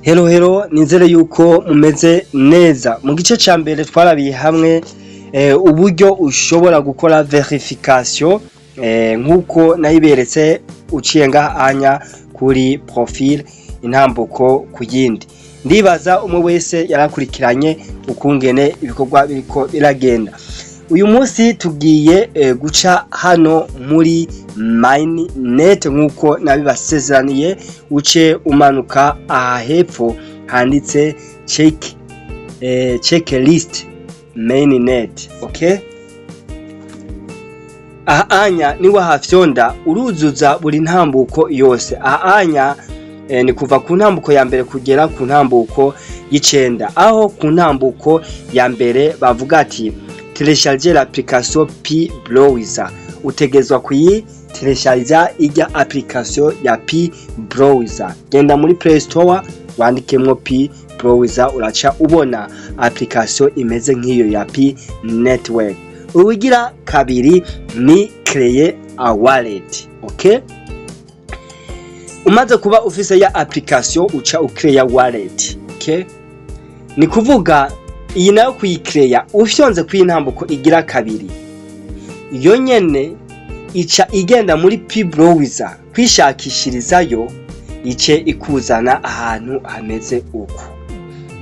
Hello, nizere yuko mumeze neza. Mu gice ca mbere twarabiye hamwe uburyo ushobora gukora verification nkuko nayiberetse uciye ngahanya kuri profile intambuko kuyindi. Ndibaza umwe wese yarakurikiranye ukungene ibikorwa biriko biragenda. Uyu munsi tugiye guca hano muri Mainnet nkuko nabibasezeraniye, uce umanuka aha hepfo handitse checklist Mainnet, okay? Aha anya ni wahafyonda uruzuza buri ntambuko yose. Aha anya ni kuva ku ntambuko ya mbere kugera ku ntambuko y'icenda, aho ku ntambuko ya mbere bavuga ati télécharger l'application P-Browser. Utegezwa kuyi télécharger ijya application ya P-Browser. Genda muri Play Store wandikemwo P-Browser, uraca ubona application imeze nk'iyo ya P-Network. Uwigira kabiri ni créer a wallet, okay? Umaze kuba ufise ya application uca ucreate wallet, okay? Ni kuvuga iyi nayo kuyikreya ufyonze kw'intambuko igira kabiri, iyo nyene ica igenda muri P-Browser kwishakishirizayo, ice ikuzana ahantu hameze uku.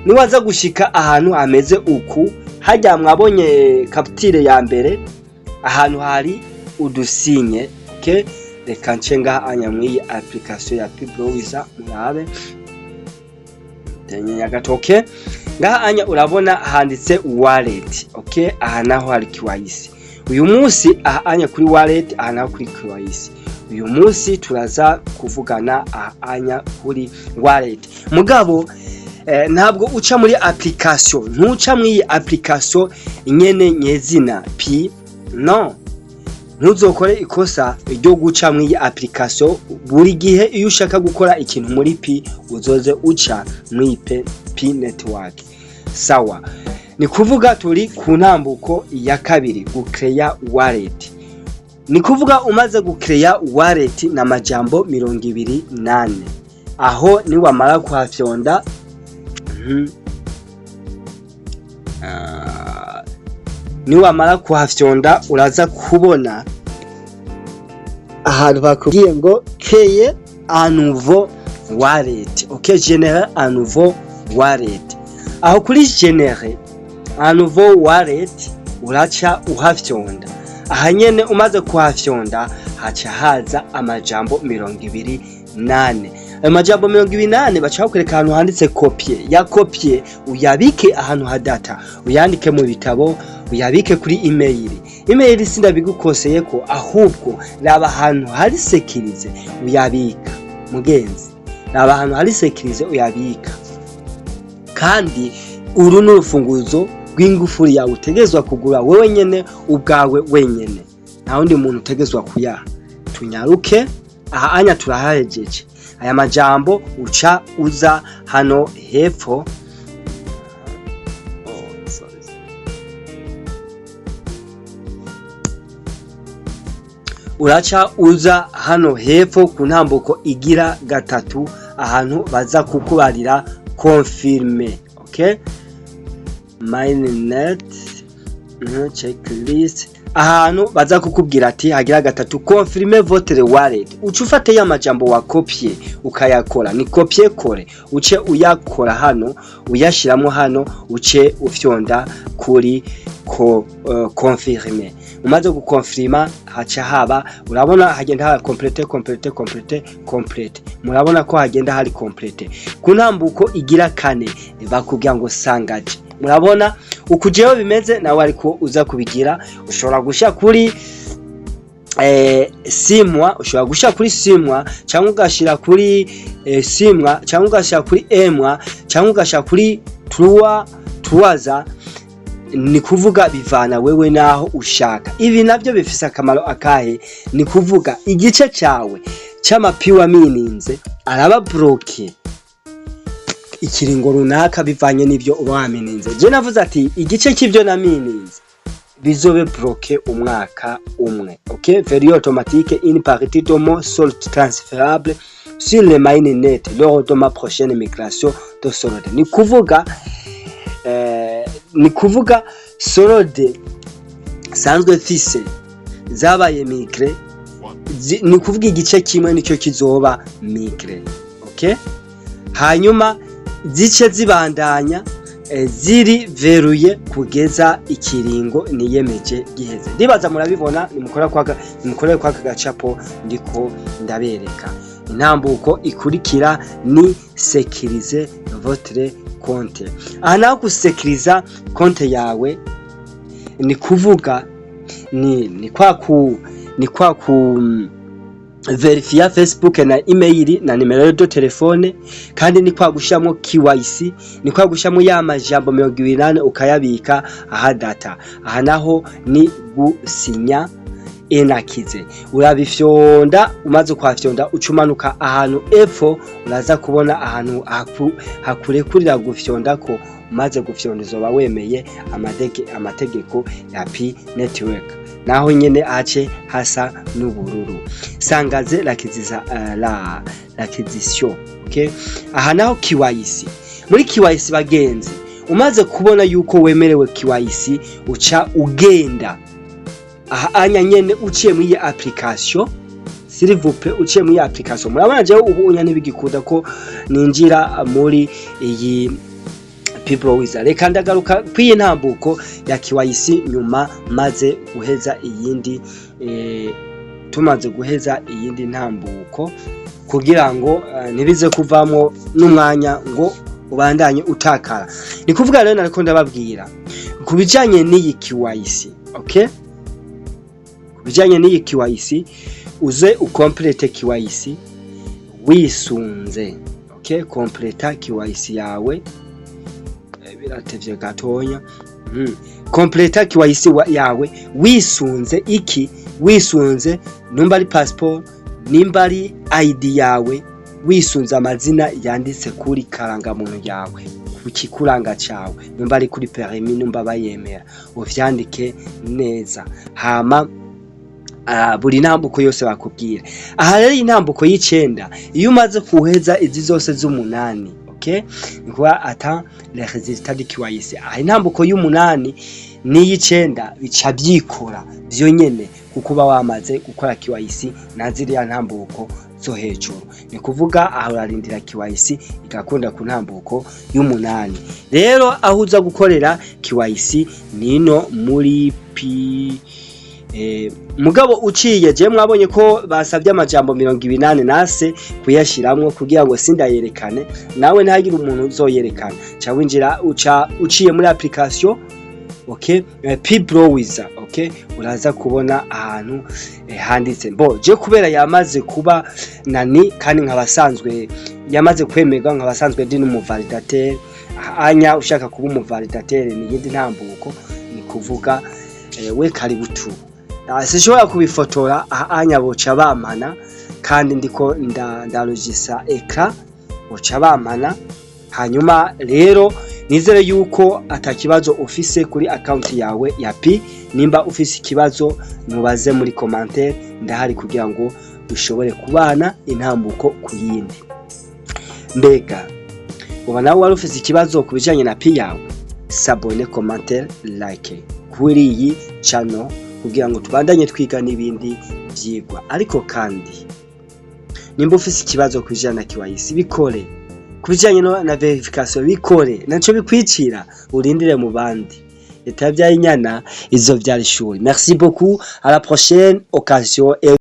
Niwaza gushika ahantu hameze uku, hajya mwabonye capture ya mbere ahantu hari udusinye, okay? Reka nce ngaha anya mw'iyi application ya P-Browser murabe tenye gatoke. Ngaha anya urabona handitse wallet, okay? Aha naho hari KYC. Uyu munsi aha anya kuri wallet, aha naho kuri KYC. Uyu munsi turaza kuvugana aha anya kuri wallet. Mugabo ntabwo uca muri application, ntuca mw'iyi application nyene nyezina P, no. Ntuzokore ikosa ryo guca mw'iyi application. Buri gihe iyo ushaka gukora ikintu muri P uzoze uca mw'iyi P-Network. Sawa, ni kuvuga turi ku ntambuko ya kabiri, gucreate wallet. Ni kuvuga umaze gucreate wallet na majambo 28. Aho ni wamara kuhafyonda ni wamara kuhafyonda uraza kubona ahantu bakubwiye ngo créer un nouveau wallet, okay? Générer un nouveau wallet. Aho kuri générer un nouveau wallet uraca uhafyonda. Aha nyene umaze kuhafyonda haca haza amajambo 28. Amajambo 28 baca bakwereka ahantu handitse copier. Ya copier uyabike ahantu ha data, uyandike mu bitabo, uyabike kuri email. Email sindabigukoseye ko, ahubwo raba ahantu hari sekirize uyabika. Mugenzi, raba ahantu hari sekirize uyabika. Kandi uru n'urufunguzo rw'ingufuri yawe utegezwa kugura wewe nyene ubwawe wenyene, nta wundi muntu utegezwa kuyaha. Tunyaruke aha anya turaharejeje. Aya majambo uca uza hano hepfo, uraca uza hano hepfo ku ntambuko igira gatatu, ahantu baza kukubarira confirmer, okay? Mainnet checklist, ahantu baza kukubwira ati hagira gatatu confirmer votre wallet. Uca ufate ya majambo wa copier ukayakora, ni copier kore, uce uyakora hano uyashiramo hano, uce ufyonda kuri confirmer. Umaze gukonfirma haca haba, urabona hagenda hari complete. Murabona ko hagenda hari complete. Ku ntambuko igira kane bakubwira ngo sangaje. Murabona ukujeho bimeze, nawe ariko uza kubigira. Ushobora gusha kuri simwa, ushobora gusha kuri simwa, cyangwa ugashira kuri simwa, cyangwa ugashira kuri emwa, cyangwa ugashira kuri truaza. Ni kuvuga bivana wewe naho ushaka. Ibi navyo bifise akamaro akahe? Ni kuvuga igice cyawe cy'amapiwa mininze araba bloke ikiringo runaka bivanye n'ivyo uba wamininze. Je navuze ati igice cy'ivyo na mininze bizobe bloke umwaka umwe, okay? Very automatique, une partie de mon solde transférable sur le mainnet lors de ma prochaine migration de Solode. Ni kuvuga Solode sanzwe fise zabaye migre, ni kuvuga igice kimwe nicyo kizoba migre. Okay, hanyuma zice zibandanya ziri veruye kugeza ikiringo niyemeje giheze. Ndibaza murabibona, nimukorere kwa gacapo ndiko ndabereka. Intambuko ikurikira ni sécuriser votre compte. Aha naho gusekiriza konte yawe ni kuvuga ni kwa ku verifia Facebook na email na nimero de telefone, kandi ni kwa gushamo KYC, ni kwa gushamo ya majambo 28 ukayabika aha data. Aha naho ni gusinya enakize. Urabifyonda, umaze kwafyonda ucumanuka ahantu F, uraza kubona ahantu hakurekurira gufyonda ko umaze gufyonda uzoba wemeye amategeko ya P network. Naho nyene ace hasa n'ubururu. Sangaze l'acquisition. Okay, aha naho KYC. Muri KYC bagenzi, umaze kubona yuko wemerewe KYC uca ugenda aha anya nyene uciye muri application, s'il vous plaît, uciye muri application. Murabona je ubu unyane bigikuda ko ninjira muri iyi PeopleWiza. Reka ndagaruka kwiye ntambuko ya KYC nyuma maze guheza iyindi tumaze guheza iyindi ntambuko, kugira ngo nibize kuvamo n'umwanya ngo ubandanye utakara. Ni kuvuga rero nariko ndababwira kubijanye n'iyi KYC. Okay, kubijanye n'iyi KYC uze ukomplete KYC wisunze. Okay, kompleta KYC yawe biratevye gatonya. Kompleta KYC yawe wisunze iki? Wisunze numba ari passport, nimba ari ID yawe, wisunze amazina yanditse kuri karangamuntu yawe, kukikuranga cawe, numba ari kuri permis, numba bayemera uvyandike neza. Hama buri ntambuko yose bakubwira. Aha rero intambuko y'icenda iyo umaze kuheza izi zose z'umunani, okay, nikuba ata les résultats de KYC. Aha intambuko y'umunani n'iy'icenda bica byikora byo nyene kuko ba wamaze gukora KYC na ziriya ntambuko zo hejuru. Ni kuvuga aho urarindira KYC igakunda ku ntambuko y'umunani. Rero aho uza gukorera KYC nino muri mugabo uciye je mwabonye ko basavye amajambo 28 nase kuyashiramwo kugira ngo sindayerekane, nawe ntagire umuntu uzoyerekana. Cha winjira uciye muri application. Okay, PeopleWiza. Okay, uraza kubona ahantu handitse je kubera yamaze kuba nani kandi nkabasanzwe yamaze kwemerwa nkabasanzwe ndi n'umuvalidateur. Anya ushaka kuba umuvalidateur ni yindi ntambuko, ni kuvuga we karibu tu. Sishobora kubifotora anya boca bamana, kandi ndiko ndarugisa eka boca bamana. Hanyuma rero nizere yuko atakibazo ufise kuri account yawe ya P. Nimba ufise ikibazo mubaze muri commentaire, ndahari kugira ngo dushobore kubana intambuko kuyindi. Mbega uba nawe wari ufise ikibazo kubijanye na P yawe, s'abonner, commentaire, like kuri iyi channel kugira ngo tubandanye twiga n'ibindi byigwa. Ariko kandi nimba ufise ikibazo kubijanye na KYC bikore, kubijanye na verification bikore, naco bikwicira urindire mu bandi. Etabya inyana izo vyari shuri. Merci beaucoup, à la prochaine occasion.